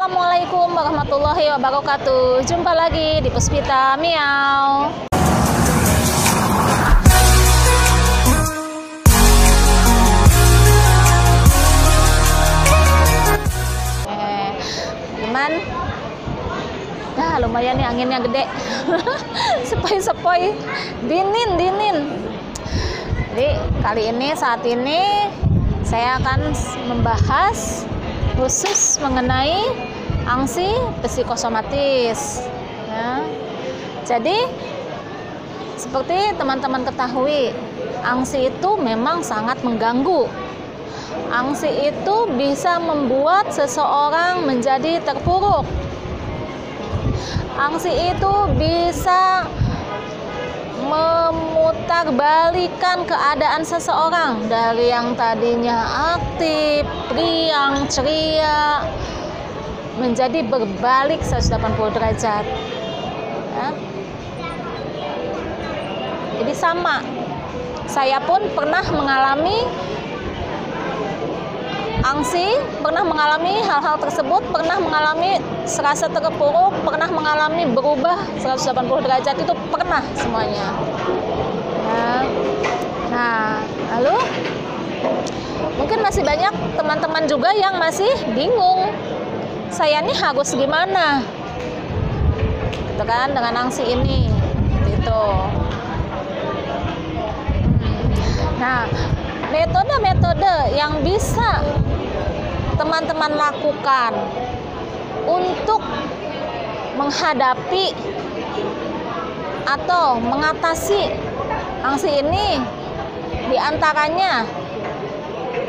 Assalamualaikum warahmatullahi wabarakatuh. Jumpa lagi di Puspita Miau. Gimana? Nah, lumayan nih anginnya gede. Sepoi-sepoi, dingin. Jadi saat ini saya akan membahas khusus mengenai angsi psikosomatis. Ya. Jadi seperti teman-teman ketahui, angsi itu memang sangat mengganggu. Angsi itu bisa membuat seseorang menjadi terpuruk. Angsi itu bisa memutarbalikkan keadaan seseorang dari yang tadinya aktif, riang, ceria menjadi berbalik 180 derajat. Ya. Jadi sama, saya pun pernah mengalami angsi, pernah mengalami hal-hal tersebut, pernah mengalami serasa terpuruk, pernah mengalami berubah 180 derajat, itu pernah semuanya. Ya. Nah, lalu mungkin masih banyak teman-teman juga yang masih bingung, saya nih harus gimana, gitu kan, dengan angsi ini, gitu. Nah, metode-metode yang bisa teman-teman lakukan untuk menghadapi atau mengatasi angsi ini, diantaranya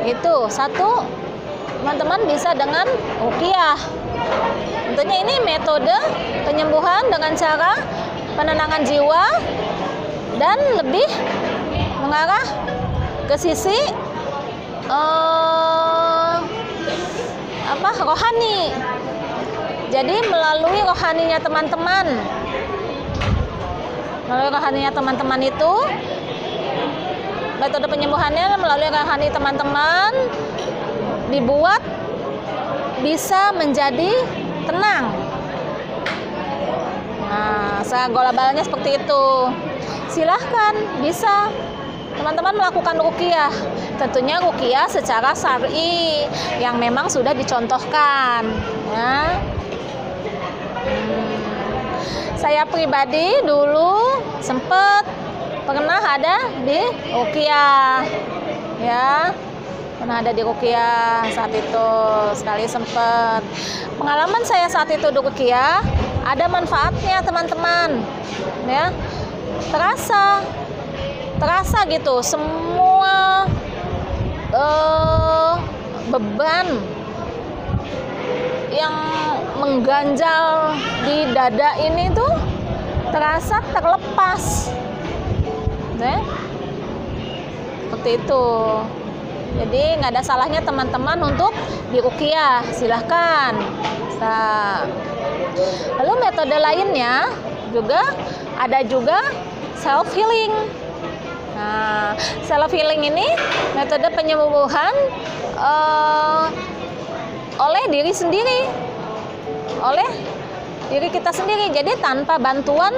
itu satu, teman-teman bisa dengan ruqyah. Tentunya ini metode penyembuhan dengan cara penenangan jiwa dan lebih mengarah ke sisi rohani. Jadi melalui rohaninya teman-teman, itu metode penyembuhannya melalui rohani teman-teman dibuat bisa menjadi tenang. Nah, secara globalnya seperti itu. Silahkan bisa teman-teman melakukan ruqyah, tentunya ruqyah secara syar'i yang memang sudah dicontohkan. Ya. Saya pribadi dulu sempat pernah ada di ruqyah, ya, pernah ada di ruqyah saat itu, sekali sempat. Pengalaman saya saat itu di ruqyah ada manfaatnya teman-teman, ya, terasa gitu semua beban yang mengganjal di dada ini tuh terasa terlepas, seperti itu. Jadi nggak ada salahnya teman-teman untuk diruqyah, silahkan. Lalu metode lainnya ada juga self healing. Nah, self healing ini metode penyembuhan oleh diri sendiri, oleh diri kita sendiri. Jadi tanpa bantuan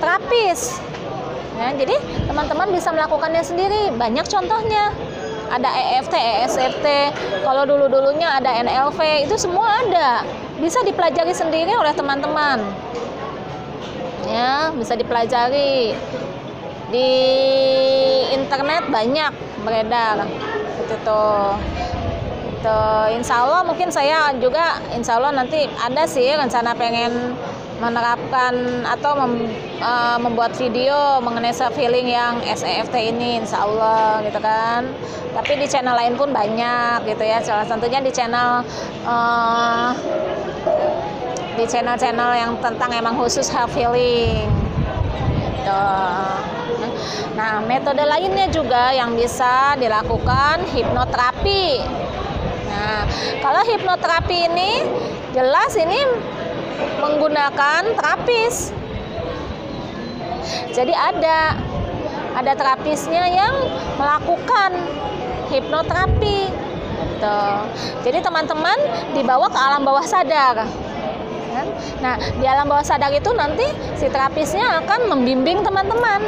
terapis. Ya, jadi teman-teman bisa melakukannya sendiri. Banyak contohnya. Ada EFT, ESFT. Kalau dulu-dulunya ada NLP, itu semua ada. Bisa dipelajari sendiri oleh teman-teman. Ya, bisa dipelajari di internet, banyak beredar itu. Insya Allah mungkin saya juga, insya Allah nanti ada sih rencana pengen menerapkan atau membuat video mengenai self healing yang SEFT ini, insya Allah, gitu kan. Tapi di channel lain pun banyak gitu ya, salah satunya di channel yang tentang emang khusus self healing gitu. Nah, metode lainnya juga yang bisa dilakukan hipnoterapi. Nah, kalau hipnoterapi ini jelas ini menggunakan terapis. Jadi ada terapisnya yang melakukan hipnoterapi. gitu. Jadi teman-teman dibawa ke alam bawah sadar. Nah, di alam bawah sadar itu nanti si terapisnya akan membimbing teman-teman.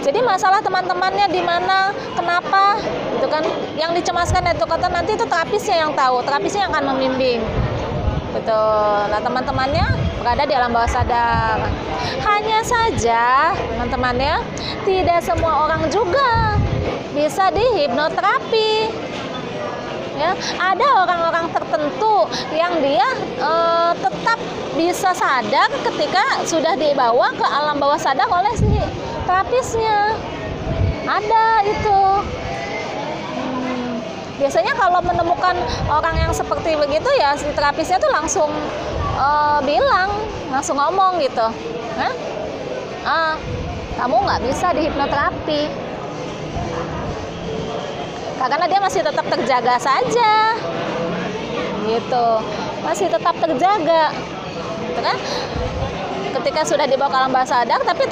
Jadi masalah teman-temannya di mana, kenapa, itu kan yang dicemaskan itu kata nanti itu terapisnya yang tahu, terapisnya yang akan membimbing. Betul. Nah, teman-temannya berada di alam bawah sadar. Hanya saja, teman-teman ya, tidak semua orang juga bisa dihipnoterapi. Ya, ada orang-orang tertentu yang dia tetap bisa sadar ketika sudah dibawa ke alam bawah sadar oleh si terapisnya. Ada itu. Biasanya kalau menemukan orang yang seperti begitu ya si terapisnya tuh langsung bilang, langsung ngomong gitu. Kamu nggak bisa dihipnoterapi. Karena dia masih tetap terjaga saja, gitu, masih tetap terjaga, gitu kan? Ketika sudah dibawa ke alam bawah sadar, tapi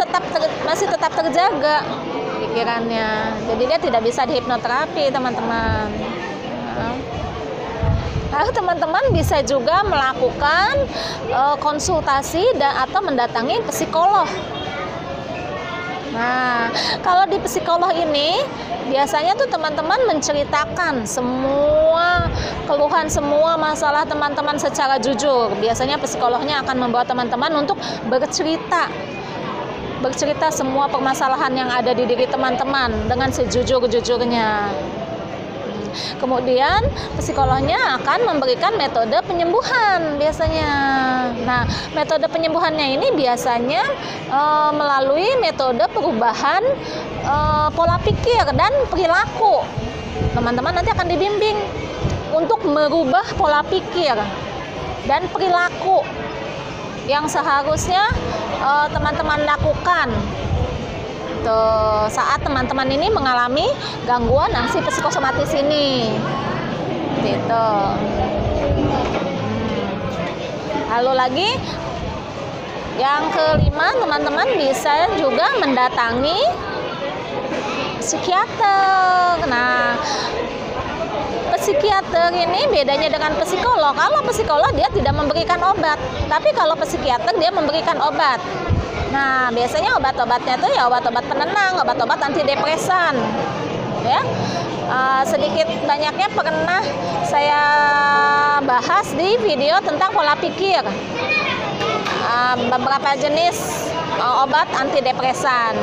masih tetap terjaga pikirannya. Jadi dia tidak bisa dihipnoterapi, teman-teman. Lalu teman-teman bisa juga melakukan konsultasi atau mendatangi psikolog. Nah, kalau di psikolog ini biasanya tuh teman-teman menceritakan semua keluhan, semua masalah teman-teman secara jujur. Biasanya psikolognya akan membawa teman-teman untuk bercerita semua permasalahan yang ada di diri teman-teman dengan sejujur-jujurnya. Kemudian psikolognya akan memberikan metode penyembuhan biasanya. Nah, metode penyembuhannya ini biasanya melalui metode perubahan pola pikir dan perilaku. Teman-teman nanti akan dibimbing untuk merubah pola pikir dan perilaku yang seharusnya teman-teman lakukan saat teman-teman ini mengalami gangguan ansi psikosomatis ini, gitu. Lalu lagi yang kelima, teman-teman bisa juga mendatangi psikiater. Nah, psikiater ini bedanya dengan psikolog. Kalau psikolog dia tidak memberikan obat, tapi kalau psikiater dia memberikan obat. Nah, biasanya obat-obatnya tuh ya obat-obat penenang, obat-obat antidepresan. Ya, sedikit banyaknya pernah saya bahas di video tentang pola pikir. Beberapa jenis obat antidepresan.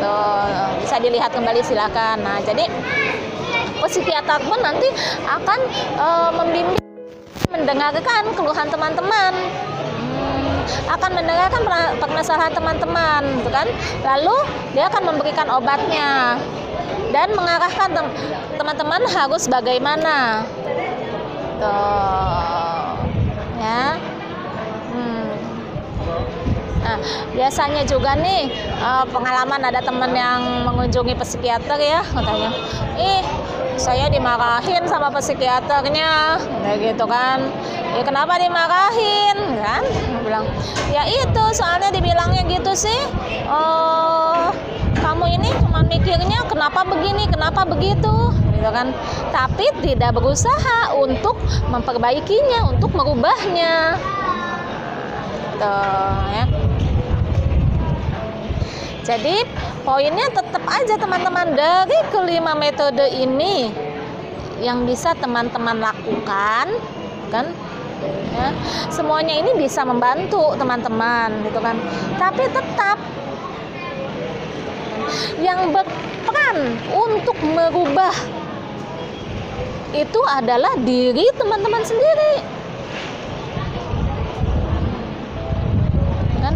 Tuh, bisa dilihat kembali silakan. Nah, jadi psikiater pun nanti akan membimbing, mendengarkan keluhan teman-teman. Akan mendengarkan permasalahan teman-teman, gitu kan? Lalu dia akan memberikan obatnya dan mengarahkan teman-teman harus bagaimana, tuh, ya. Nah, biasanya juga nih pengalaman ada teman yang mengunjungi psikiater ya, katanya, saya dimarahin sama psikiaternya, kayak gitu kan. Ya kenapa dimarahin, kan? Dia bilang, ya itu soalnya dibilangnya gitu sih. Kamu ini cuma mikirnya kenapa begini, kenapa begitu, gitu kan? Tapi tidak berusaha untuk memperbaikinya, untuk merubahnya. Tuh, ya. Jadi poinnya tetap aja teman-teman, dari kelima metode ini yang bisa teman-teman lakukan, kan? Ya, semuanya ini bisa membantu teman-teman, gitu kan. Tapi tetap yang berperan untuk merubah itu adalah diri teman-teman sendiri, kan?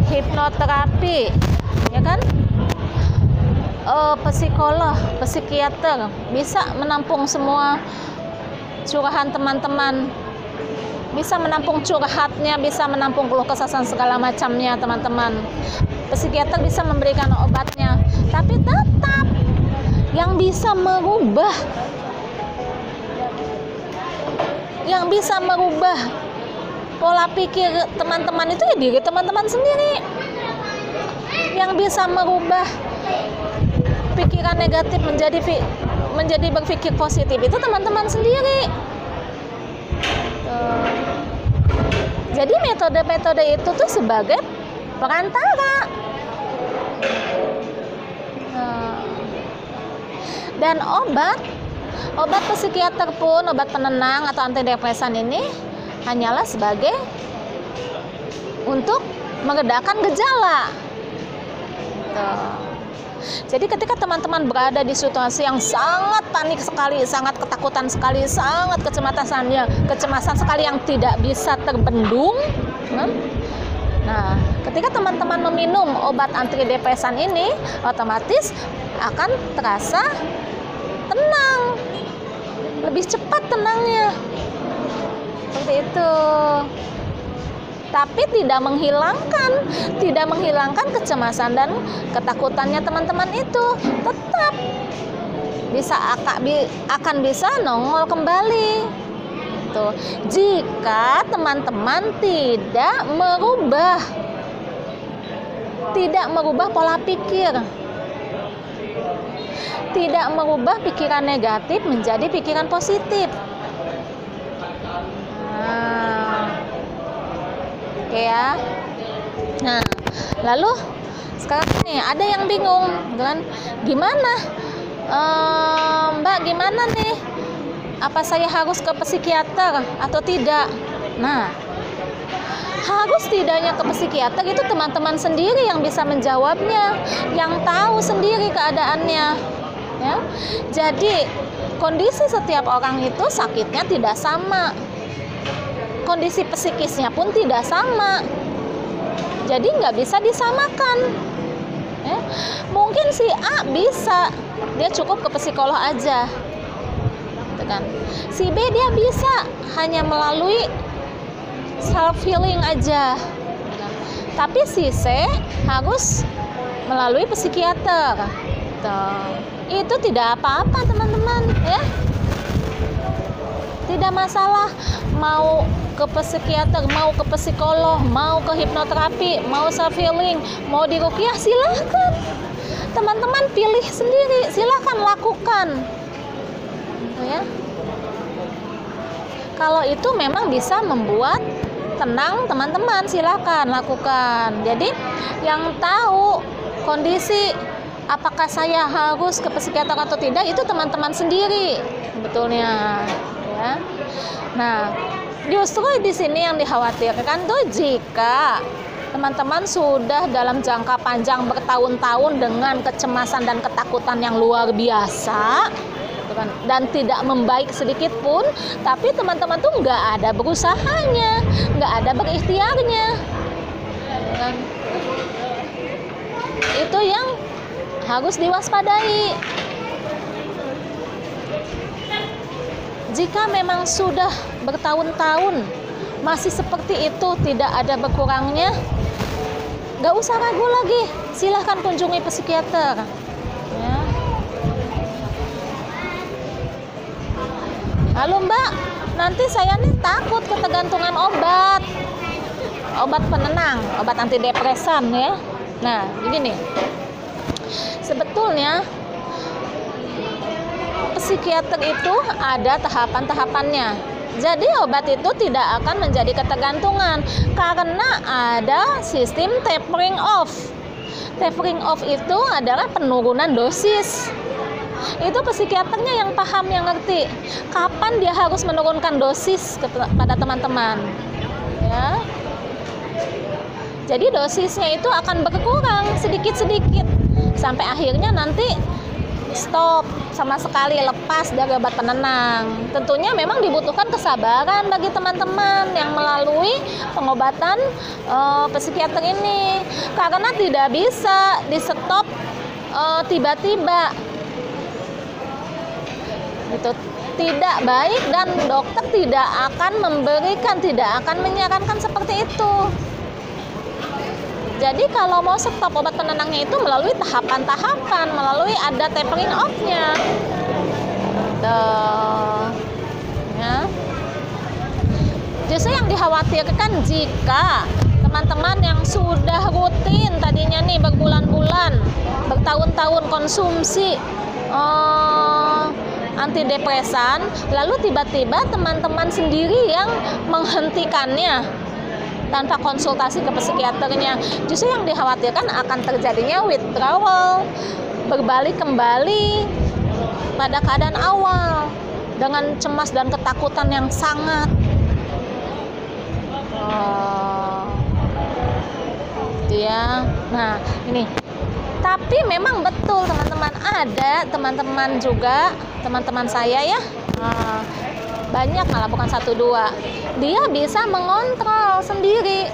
Hipnoterapi, ya kan? Psikolog, psikiater bisa menampung semua curahan teman-teman, bisa menampung curhatnya, bisa menampung keluh kesah segala macamnya teman-teman. Psikiater bisa memberikan obatnya, tapi tetap yang bisa merubah, yang bisa merubah pola pikir teman-teman itu ya diri teman-teman sendiri. Yang bisa merubah pikiran negatif menjadi berpikir positif itu teman-teman sendiri. Tuh. Jadi metode-metode itu tuh sebagai perantara. Dan obat psikiater pun, obat penenang atau antidepresan ini hanyalah sebagai untuk meredakan gejala. Jadi ketika teman-teman berada di situasi yang sangat panik sekali, sangat ketakutan sekali, sangat kecemasan sekali yang tidak bisa terbendung, nah, ketika teman-teman meminum obat antidepresan ini, otomatis akan terasa tenang, lebih cepat tenangnya, seperti itu. Tapi tidak menghilangkan kecemasan dan ketakutannya teman-teman itu, tetap akan bisa nongol kembali. Tuh, jika teman-teman tidak merubah pola pikir, tidak merubah pikiran negatif menjadi pikiran positif. Oke ya. Nah, lalu sekarang nih ada yang bingung, kan? Gimana, Mbak? Gimana nih? Apa saya harus ke psikiater atau tidak? Nah, harus tidaknya ke psikiater itu teman-teman sendiri yang bisa menjawabnya, yang tahu sendiri keadaannya. Ya, jadi kondisi setiap orang itu sakitnya tidak sama. Kondisi psikisnya pun tidak sama, jadi nggak bisa disamakan. Ya. Mungkin si A bisa, dia cukup ke psikolog aja, gitu kan. Si B dia bisa hanya melalui self healing aja, gitu kan. Tapi si C harus melalui psikiater. Gitu. Itu tidak apa-apa teman-teman, ya. Tidak masalah mau ke psikiater, mau ke psikolog, mau ke hipnoterapi, mau self healing, mau diruqyah, silahkan. Teman-teman pilih sendiri, silahkan lakukan. Gitu ya. Kalau itu memang bisa membuat tenang teman-teman, silahkan lakukan. Jadi yang tahu kondisi apakah saya harus ke psikiater atau tidak itu teman-teman sendiri sebetulnya. Ya. Nah, justru di sini yang dikhawatirkan tuh jika teman-teman sudah dalam jangka panjang bertahun-tahun dengan kecemasan dan ketakutan yang luar biasa dan tidak membaik sedikit pun, tapi teman-teman tuh nggak ada berusahanya, nggak ada berikhtiarnya. Itu yang harus diwaspadai. Jika memang sudah bertahun-tahun masih seperti itu, tidak ada berkurangnya, nggak usah ragu lagi, silahkan kunjungi psikiater. Ya. Lalu Mbak, nanti saya nih takut ketergantungan obat penenang, obat antidepresan ya. Nah, begini, sebetulnya psikiater itu ada tahapan-tahapannya. Jadi obat itu tidak akan menjadi ketergantungan karena ada sistem tapering off. Tapering off itu adalah penurunan dosis. Itu psikiaternya yang paham, yang ngerti kapan dia harus menurunkan dosis kepada teman-teman. Ya. Jadi dosisnya itu akan berkurang sedikit-sedikit sampai akhirnya nanti stop sama sekali, lepas dari obat penenang. Tentunya memang dibutuhkan kesabaran bagi teman-teman yang melalui pengobatan psikiater ini, karena tidak bisa di stop tiba-tiba. Itu tidak baik dan dokter tidak akan menyarankan seperti itu. Jadi kalau mau stop obat penenangnya itu melalui tahapan-tahapan, melalui ada tapering off-nya. Ya. Justru yang dikhawatirkan jika teman-teman yang sudah rutin tadinya nih berbulan-bulan, bertahun-tahun konsumsi antidepresan, lalu tiba-tiba teman-teman sendiri yang menghentikannya tanpa konsultasi ke psikiaternya. Justru yang dikhawatirkan akan terjadinya withdrawal, berbalik kembali pada keadaan awal dengan cemas dan ketakutan yang sangat. Ya. Nah, ini. Tapi memang betul teman-teman, ada teman-teman juga, teman-teman saya ya, banyak malah bukan 1-2, dia bisa mengontrol sendiri.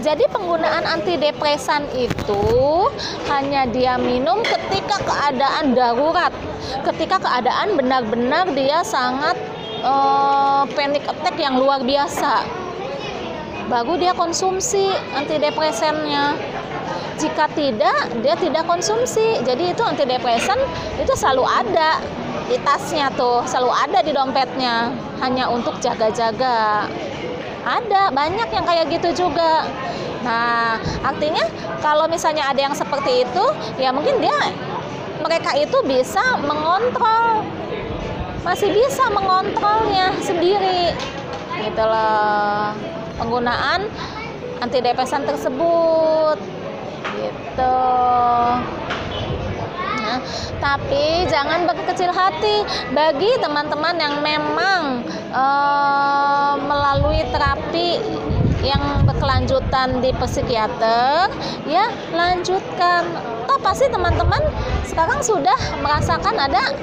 Jadi penggunaan antidepresan itu hanya dia minum ketika keadaan darurat, ketika keadaan benar-benar dia sangat panic attack yang luar biasa, baru dia konsumsi antidepresannya. Jika tidak, dia tidak konsumsi. Jadi itu antidepresan itu selalu ada di tasnya tuh, selalu ada di dompetnya, hanya untuk jaga-jaga. Ada banyak yang kayak gitu juga. Nah, artinya kalau misalnya ada yang seperti itu, ya mungkin mereka itu bisa mengontrol, masih bisa mengontrolnya sendiri, gitu loh, penggunaan antidepresan tersebut. Gitu. Nah, tapi jangan berkecil hati bagi teman-teman yang memang melalui terapi yang berkelanjutan di psikiater, ya lanjutkan. Toh pasti teman-teman sekarang sudah merasakan ada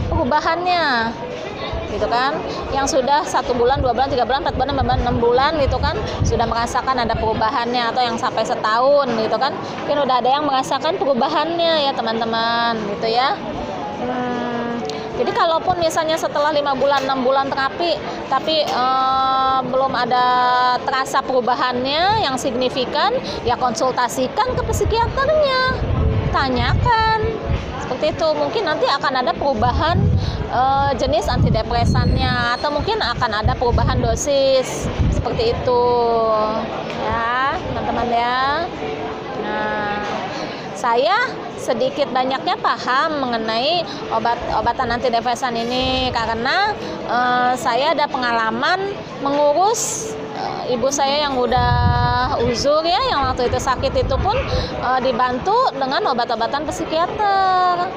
perubahannya, gitu kan? Yang sudah 1 bulan, 2 bulan, 3 bulan, 4 bulan, 5 bulan, 6 bulan gitu kan, sudah merasakan ada perubahannya, atau yang sampai setahun gitu kan, mungkin udah ada yang merasakan perubahannya ya teman-teman, gitu ya. Jadi kalaupun misalnya setelah 5 bulan, 6 bulan terapi, tapi belum ada terasa perubahannya yang signifikan, ya konsultasikan ke psikiaternya, tanyakan. Seperti itu, mungkin nanti akan ada perubahan jenis antidepresannya, atau mungkin akan ada perubahan dosis, seperti itu ya teman-teman ya. Nah, saya sedikit banyaknya paham mengenai obatan antidepresan ini karena saya ada pengalaman mengurus ibu saya yang udah uzur ya, yang waktu itu sakit itu pun dibantu dengan obat-obatan psikiater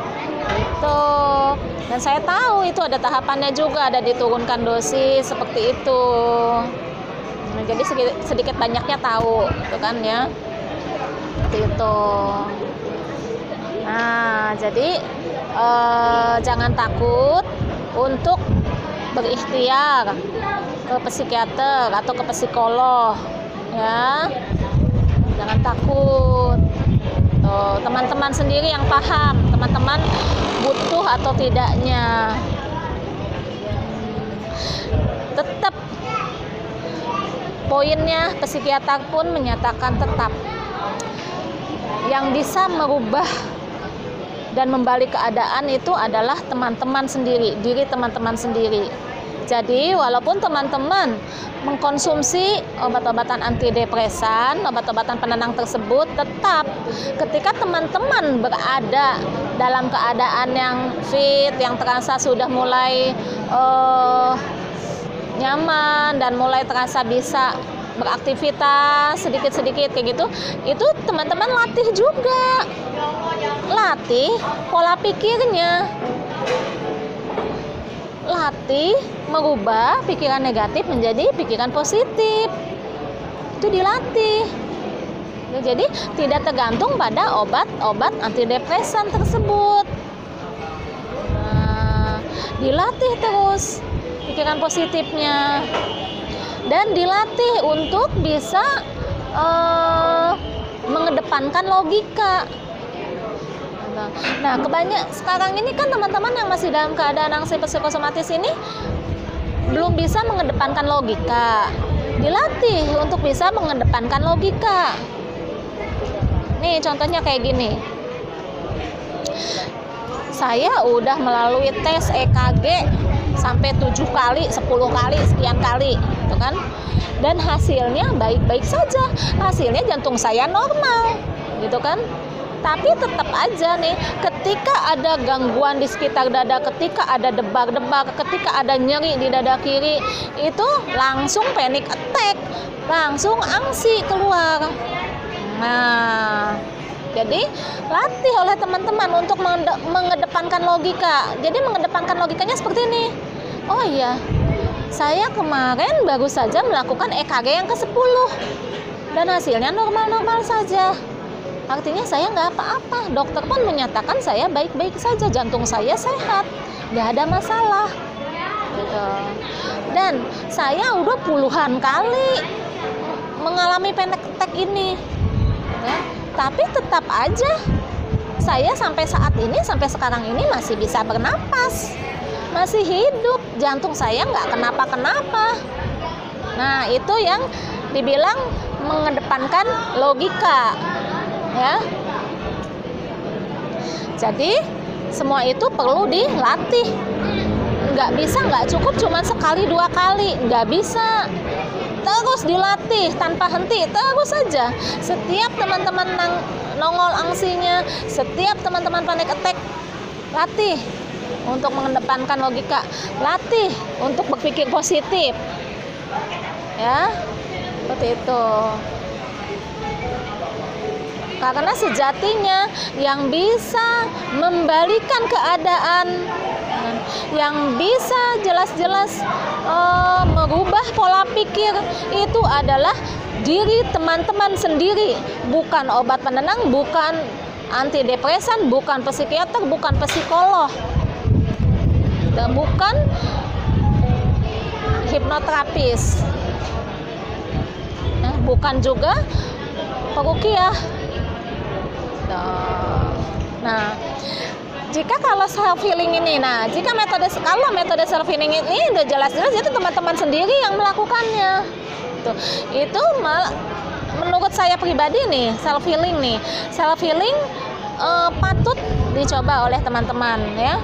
gitu. Dan saya tahu itu ada tahapannya juga, ada diturunkan dosis seperti itu. Nah, jadi sedikit banyaknya tahu, gitu kan ya. Seperti itu. Nah, jadi jangan takut untuk berikhtiar ke psikiater atau ke psikolog, ya. Jangan takut. Tuh, teman-teman sendiri yang paham, teman-teman butuh atau tidaknya. Tetap poinnya, psikiater pun menyatakan tetap yang bisa merubah dan membalik keadaan itu adalah teman-teman sendiri, diri teman-teman sendiri. Jadi walaupun teman-teman mengkonsumsi obat-obatan antidepresan, obat-obatan penenang tersebut, tetap ketika teman-teman berada dalam keadaan yang fit, yang terasa sudah mulai nyaman dan mulai terasa bisa beraktivitas sedikit-sedikit kayak gitu, itu teman-teman latih juga, latih pola pikirnya, latih merubah pikiran negatif menjadi pikiran positif, itu dilatih. Jadi tidak tergantung pada obat-obat antidepresan tersebut. Nah, dilatih terus pikiran positifnya dan dilatih untuk bisa mengedepankan logika. Nah, sekarang ini kan teman-teman yang masih dalam keadaan anxiety psikosomatis ini belum bisa mengedepankan logika. Dilatih untuk bisa mengedepankan logika. Nih contohnya kayak gini. Saya udah melalui tes EKG sampai 7 kali, 10 kali, sekian kali, gitu kan. Dan hasilnya baik-baik saja. Hasilnya jantung saya normal, gitu kan. Tapi tetap aja nih, ketika ada gangguan di sekitar dada, ketika ada debar-debar, ketika ada nyeri di dada kiri, itu langsung panic attack, langsung angsi keluar. Nah, jadi latih oleh teman-teman untuk mengedepankan logika. Jadi mengedepankan logikanya seperti ini. Oh iya, saya kemarin baru saja melakukan EKG yang ke-10 dan hasilnya normal-normal saja. Artinya saya nggak apa-apa. Dokter pun menyatakan saya baik-baik saja, jantung saya sehat, nggak ada masalah. Gitu. Dan saya udah puluhan kali mengalami panic attack ini. Ya, tapi tetap aja saya sampai saat ini, sampai sekarang ini masih bisa bernapas, masih hidup, jantung saya nggak kenapa-kenapa. Nah, itu yang dibilang mengedepankan logika, ya. Jadi semua itu perlu dilatih. Nggak cukup cuma sekali 2 kali, nggak bisa. Terus dilatih tanpa henti, terus saja. Setiap teman-teman nongol angsinya, setiap teman-teman panic attack, latih untuk mengedepankan logika, latih untuk berpikir positif, ya, seperti itu. Karena sejatinya yang bisa membalikan keadaan, yang bisa jelas-jelas merubah pola pikir itu adalah diri teman-teman sendiri, bukan obat penenang, bukan antidepresan, bukan psikiater, bukan psikolog, dan bukan hipnoterapis, bukan juga peruqyah. Nah, jika kalau self healing ini, jika kalau metode self healing ini udah jelas-jelas itu teman-teman sendiri yang melakukannya. Itu menurut saya pribadi nih, self healing patut dicoba oleh teman-teman, ya.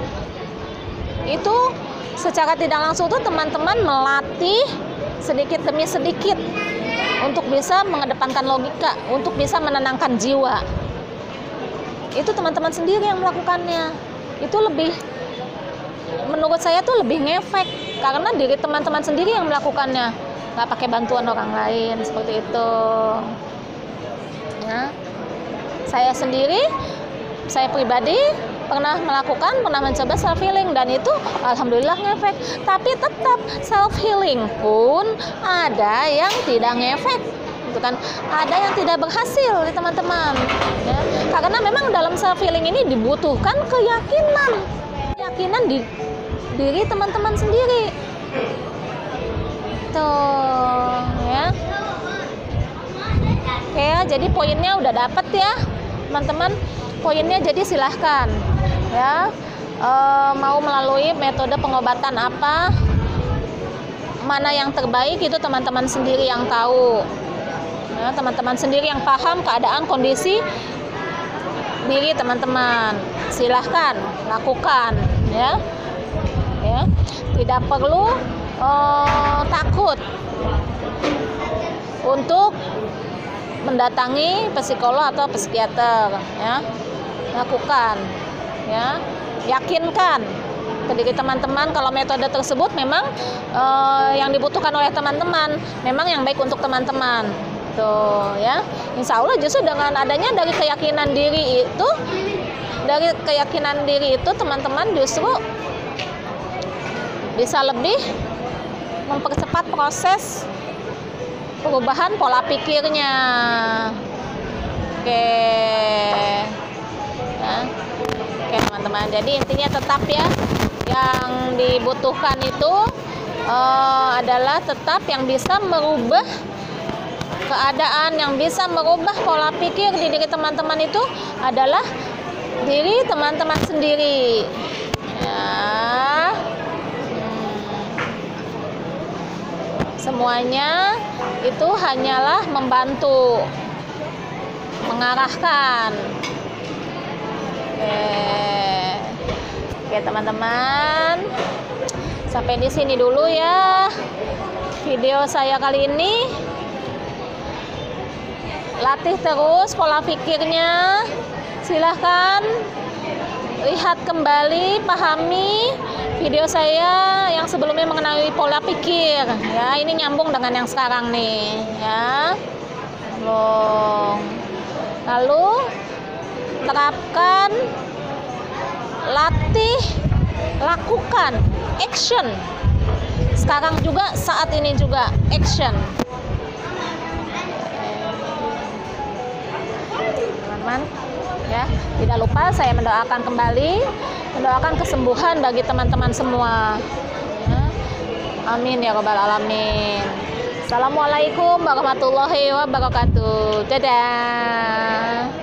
Itu secara tidak langsung tuh teman-teman melatih sedikit demi sedikit untuk bisa mengedepankan logika, untuk bisa menenangkan jiwa. Itu teman-teman sendiri yang melakukannya. Itu lebih, menurut saya tuh lebih ngefek, karena diri teman-teman sendiri yang melakukannya, nggak pakai bantuan orang lain, seperti itu. Ya. Saya pribadi pernah mencoba self healing, dan itu alhamdulillah ngefek. Tapi tetap self healing pun ada yang tidak ngefek, gitu kan, ada yang tidak berhasil di teman-teman, ya. Karena memang dalam self healing ini dibutuhkan keyakinan di diri teman-teman sendiri, tuh, ya. Oke, ya, jadi poinnya udah dapet ya teman-teman, poinnya. Jadi silahkan, ya, mau melalui metode pengobatan apa, mana yang terbaik itu teman-teman sendiri yang tahu. Ya, teman-teman sendiri yang paham keadaan kondisi diri teman-teman. Silahkan lakukan, ya. Tidak perlu takut untuk mendatangi psikolog atau psikiater, ya. Lakukan, ya. Yakinkan ke diri teman-teman kalau metode tersebut memang yang dibutuhkan oleh teman-teman, memang yang baik untuk teman-teman. Tuh, ya. Insya Allah justru dengan adanya dari keyakinan diri itu, teman-teman justru bisa lebih mempercepat proses perubahan pola pikirnya. Oke, ya. Oke teman-teman, jadi intinya tetap ya, yang dibutuhkan itu adalah tetap yang bisa merubah keadaan, yang bisa merubah pola pikir di diri teman-teman itu adalah diri teman-teman sendiri, ya. Semuanya itu hanyalah membantu, mengarahkan. Oke teman-teman, sampai di sini dulu ya video saya kali ini. Latih terus pola pikirnya, silahkan lihat kembali, pahami video saya yang sebelumnya mengenai pola pikir ya. Ini nyambung dengan yang sekarang nih ya. Lalu terapkan, latih, lakukan, action. Sekarang juga, saat ini juga action. Teman-teman ya, tidak lupa saya mendoakan kembali, mendoakan kesembuhan bagi teman-teman semua ya. Amin ya rabbal alamin. Assalamualaikum warahmatullahi wabarakatuh. Dadah.